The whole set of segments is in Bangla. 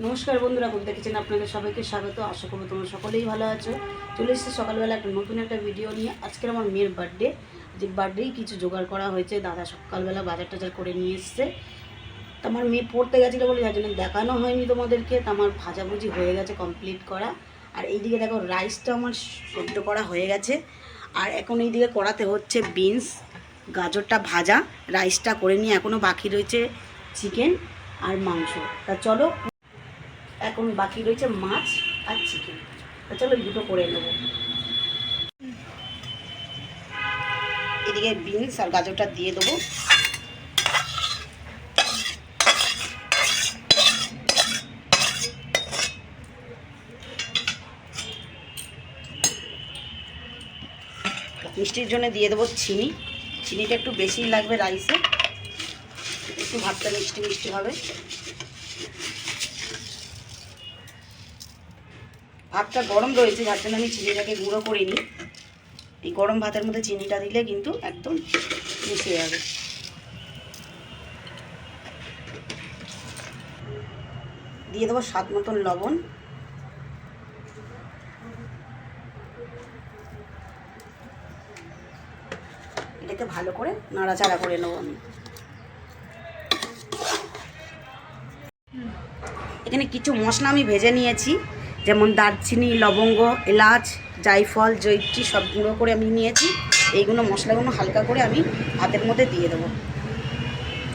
নমস্কার বন্ধুরা, কোথা কিচেন আপনাদের সবাইকে স্বাগত। আশা করব তোমরা সকলেই ভালো আছো। চলে এসেছি সকালবেলা একটা নতুন একটা ভিডিও নিয়ে। আজকের আমার মেয়ের বার্থডে, যে বার্থডেই কিছু জোগাড় করা হয়েছে। দাদা সকালবেলা বাজার টাজার করে নিয়ে এসছে। তো আমার মেয়ে পড়তে গেছিলো বলে যার জন্য দেখানো হয়নি তোমাদেরকে। তো আমার ভাজাভুজি হয়ে গেছে কমপ্লিট করা। আর এইদিকে দেখো রাইসটা আমার সেদ্ধ করা হয়ে গেছে। আর এখন এইদিকে কড়াতে হচ্ছে বিনস, গাজরটা ভাজা, রাইসটা করে নিয়ে এখনও বাকি রয়েছে চিকেন আর মাংস। তা চলো, এখন বাকি রয়েছে মাছ আর চিকেন। চলো এই দুটো করে নেব। এদিকে বিনস আর গাজরটা দিয়ে দেবো। মিষ্টির জন্য দিয়ে দেবো চিনি। চিনিটা একটু বেশি লাগবে রাইসে, একটু ভাতটা মিষ্টি মিষ্টি হবে। ভাতটা গরম রয়েছে যার জন্য আমি চিনিটাকে গুঁড়ো করে নিই। এই গরম ভাতের মধ্যে চিনিটা দিলে কিন্তু একদম মিশে যাবে। দিয়ে দেবো স্বাদ মতন লবণ। এটাকে ভালো করে নাড়াচাড়া করে নেবো আমি। এখানে কিছু মশলা আমি ভেজে নিয়েছি, যেমন দারচিনি, লবঙ্গ, এলাচ, জায়ফল, জয়িত্রী সব গুঁড়ো করে আমি নিয়েছি। এইগুলো মশলাগুলো হালকা করে আমি ভাতের মধ্যে দিয়ে দেবো,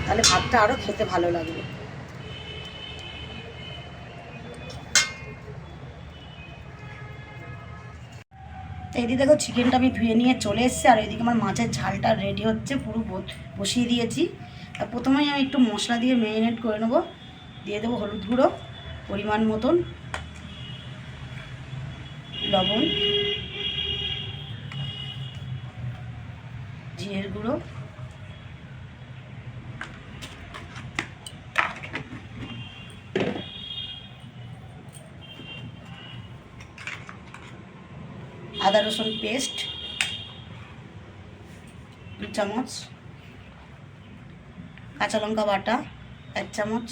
তাহলে ভাতটা আরও খেতে ভালো লাগবে। এইদিকে দেখো চিকেনটা আমি ধুয়ে নিয়ে চলে এসেছি। আর এইদিকে আমার মাছের ঝালটা রেডি হচ্ছে, পুরো বসিয়ে দিয়েছি। আর প্রথমেই আমি একটু মশলা দিয়ে ম্যারিনেট করে নেবো। দিয়ে দেবো হলুদ গুঁড়ো পরিমাণ মতন, লবণ, জিরের গুঁড়ো, আদা রসুন পেস্ট 2 চামচ, কাঁচা লঙ্কা বাটা 1 চামচ,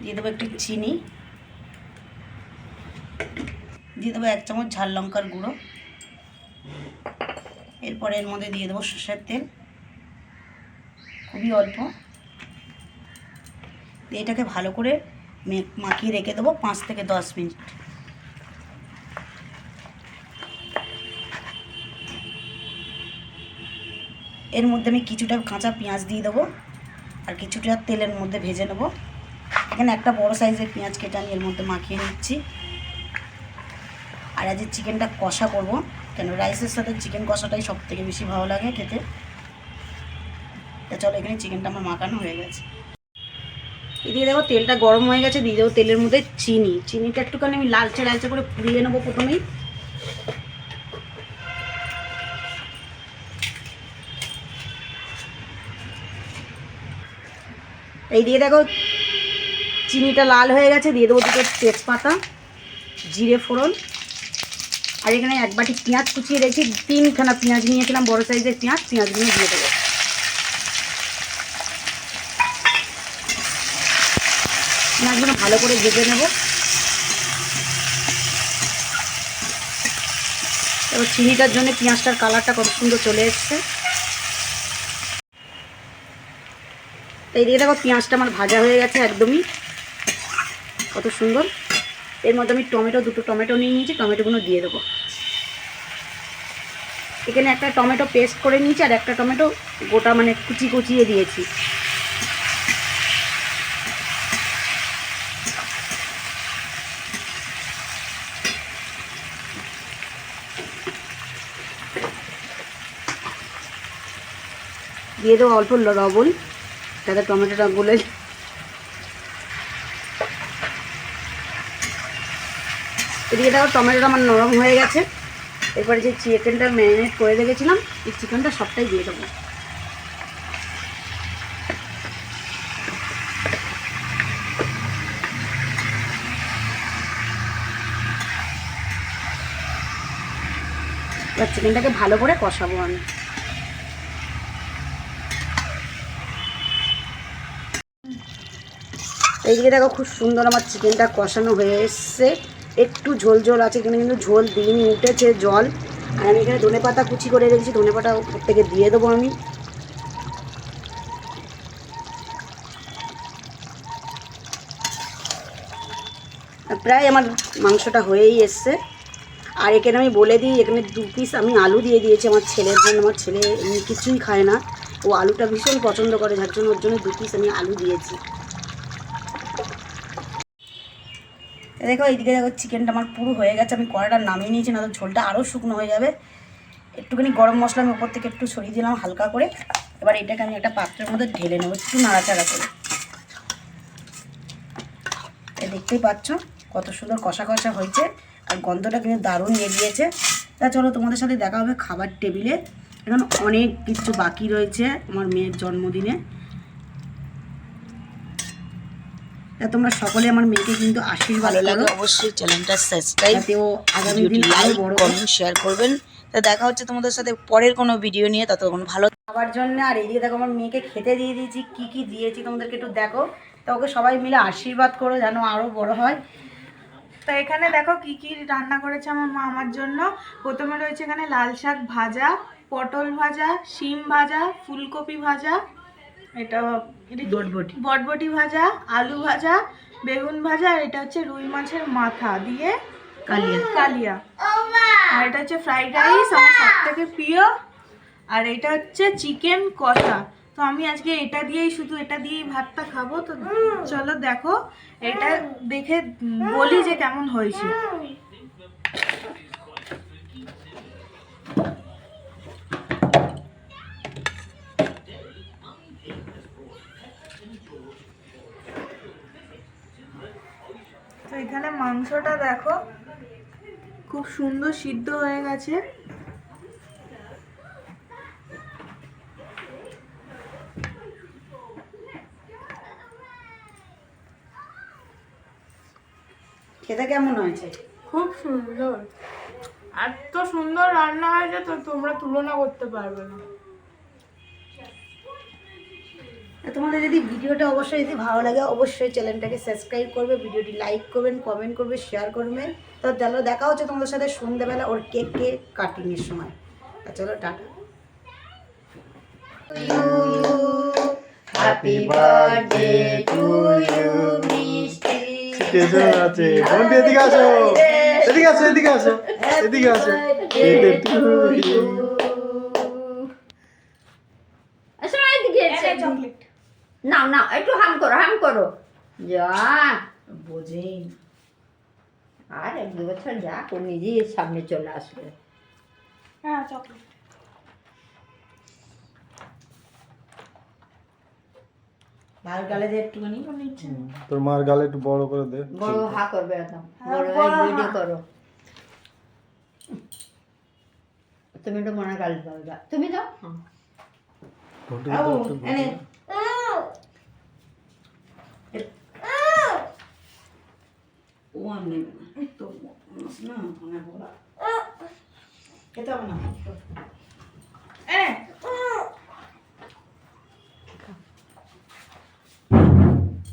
দিয়ে দেবো একটু চিনি, দিয়ে দেবো 1 চামচ ঝাল লঙ্কার গুঁড়ো। এরপরে এর মধ্যে দিয়ে দেবো সরষের তেল, খুবই অল্প। এটাকে ভালো করে মাখিয়ে রেখে দেবো 5 থেকে 10 মিনিট। এর মধ্যে আমি কিছুটা কাঁচা পেঁয়াজ দিয়ে দেবো আর কিছুটা তেলের মধ্যে ভেজে নেব। এখানে একটা বড় সাইজের পেঁয়াজ কেটে আমি এর মধ্যে মাখিয়ে নিচ্ছি। আর আজ চিকেনটা কষা করব, কেন রাইসের সাথে চিকেন কষাটাই সব থেকে বেশি ভালো লাগে খেতে। তা চলো, এখানে চিকেনটা আমার মাখানো হয়ে গেছে। দিয়ে দেবো তেলটা গরম হয়ে গেছে, দিয়ে দেবো তেলের মধ্যে চিনিটা একটুখানি আমি লালচে লালচে করে পুড়িয়ে নেবো প্রথমেই। এই দিয়ে দেখো চিনিটা লাল হয়ে গেছে। দিয়ে দেবো দুটো তেজপাতা, জিরে ফোড়ন। আর এখানে 1 বাটি পেঁয়াজ কুচিয়ে রেখেছি, 3খানা পেঁয়াজ নিয়েছিলাম বড় সাইজের পেঁয়াজ। পেঁয়াজগুলো দিয়ে দেবো। পেঁয়াজগুলো ভালো করে ভেজে নেব। এবার চিনিটার জন্য পেঁয়াজটার কালারটা কত সুন্দর চলে এসছে। এই দিয়ে দেখো পেঁয়াজটা আমার ভাজা হয়ে গেছে একদমই, কত সুন্দর। এর মধ্যে আমি দুটো টমেটো নিয়ে নিয়েছি, টমেটোগুলো দিয়ে দেবো। এখানে একটা টমেটো পেস্ট করে নিয়েছি আর একটা টমেটো গোটা মানে কুচিয়ে দিয়েছি। দিয়ে দেবো অল্প লবণ, যাতে টমেটোটা গলে। এদিকে দেখো টমেটোটা আমার নরম হয়ে গেছে। এরপরে যে চিকেনটা ম্যারিনেট করে রেখেছিলাম, এই চিকেনটা সবটাই দিয়ে দেবো। এবার চিকেনটাকে ভালো করে কষাবো আমি। এইদিকে দেখো খুব সুন্দর আমার চিকেনটা কষানো হয়ে এসছে, একটু ঝোল ঝোল আছে, এখানে কিন্তু ঝোল দিইনি, উঠেছে জল। আর আমি এখানে ধনেপাতা কুচি করে রেখেছি, ধনেপাতা উপর থেকে দিয়ে দেবো আমি। প্রায় আমার মাংসটা হয়েই এসছে। আর এখানে আমি বলে দিই, এখানে 2 পিস আমি আলু দিয়ে দিয়েছি আমার ছেলের জন্য। আমার ছেলে এমনি কিছুই খায় না, ও আলুটা ভীষণ পছন্দ করে, যার জন্য ওর জন্য 2 পিস আমি আলু দিয়েছি। দেখো এইদিকে দেখো চিকেনটা আমার পুরো হয়ে গেছে, আমি কড়াটা নামিয়ে নিয়েছি, না তো ঝোলটা আরও শুকনো হয়ে যাবে। একটুখানি গরম মশলা আমি উপর থেকে একটু ছড়িয়ে দিলাম হালকা করে। এবার এটাকে আমি একটা পাত্রের মধ্যে ঢেলে নেবো, একটু নাড়াচাড়া করে। দেখতেই পাচ্ছ কত সুন্দর কষা কষা হয়েছে, আর গন্ধটা কিন্তু দারুণ বেরিয়েছে। তা চলো তোমাদের সাথে দেখা হবে খাবার টেবিলে। এখন অনেক কিছু বাকি রয়েছে আমার মেয়ের জন্মদিনে। তা তোমরা সকলে আমার মেয়েকে কিন্তু আশীর্বাদ করো, অবশ্যই চ্যানেলটা সাবস্ক্রাইব, ও আগামী দিন লাইক কমেন্ট শেয়ার করবেন। তা দেখা হচ্ছে তোমাদের সাথে পরের কোনো ভিডিও নিয়ে, ততক্ষণ ভালো খাবার জন্য। আর এদিকে দেখো আমার মেয়েকে খেতে দিয়ে দিয়েছি, কি কি দিয়েছি তোমাদেরকে একটু দেখো। তা ওকে সবাই মিলে আশীর্বাদ করো যেন আরও বড় হয়। তো এখানে দেখো কি কি রান্না করেছে আমার মা আমার জন্য। প্রথমে রয়েছে এখানে লাল শাক ভাজা, পটল ভাজা, শিম ভাজা, ফুলকপি ভাজা, এটা বটবটি ভাজা, আলু ভাজা, বেগুন ভাজা, আর এটা হচ্ছে রুই মাছের মাথা দিয়ে কালিয়া, আর এটা হচ্ছে ফ্রাইড রাইস আমার সব থেকে প্রিয়, আর এটা হচ্ছে চিকেন কষা। তো আমি আজকে এটা দিয়েই শুধু এটা দিয়েই ভাতটা খাবো। তো চলো দেখো, এটা দেখে বলি যে কেমন হয়েছে। তো এখানে মাংসটা দেখো খুব সুন্দর সিদ্ধ হয়ে গেছে। খেতে কেমন হয়েছে? খুব সুন্দর, এত সুন্দর রান্না হয়েছে তো তোমরা তুলনা করতে পারবে না। তোমাদের যদি ভিডিওটা অবশ্যই যদি ভালো লাগে, অবশ্যই চ্যানেলটাকে সাবস্ক্রাইব করবে, ভিডিওটি লাইক করবেন, কমেন্ট করবে, শেয়ার করবে। তো চলো দেখা হচ্ছে তোমাদের সাথে সন্ধ্যাবেলা ওর কেক কাটিংয়ের সময়। চলো টাটা। হ্যাপি বার্থডে টু ইউ মিষ্টি। কেজন আছে বন্ধু, এদিকে আসো, এদিকে আসো, এদিকে আসো, এদিকে আসো। চকলেট নাও নাও, একটু হাম করো, হাম করো। যা বোঝেই আর 1-2 বছর যাক, ও নিজেই এর সামনে চলে আসবে। হ্যাঁ চকলেট। ভালো গালে দিয়ে একটুখানি তোর মার গালে একটু বড় করে দে, বড় হা করবে একদম, বড় বড় ভিডিও হা। করো। তুমি তো মনে গাল দাও, তুমি দাও। ঘন্টু আউ এনে ও আর নেবে না তো না, মানে বলা খেতে হবে না।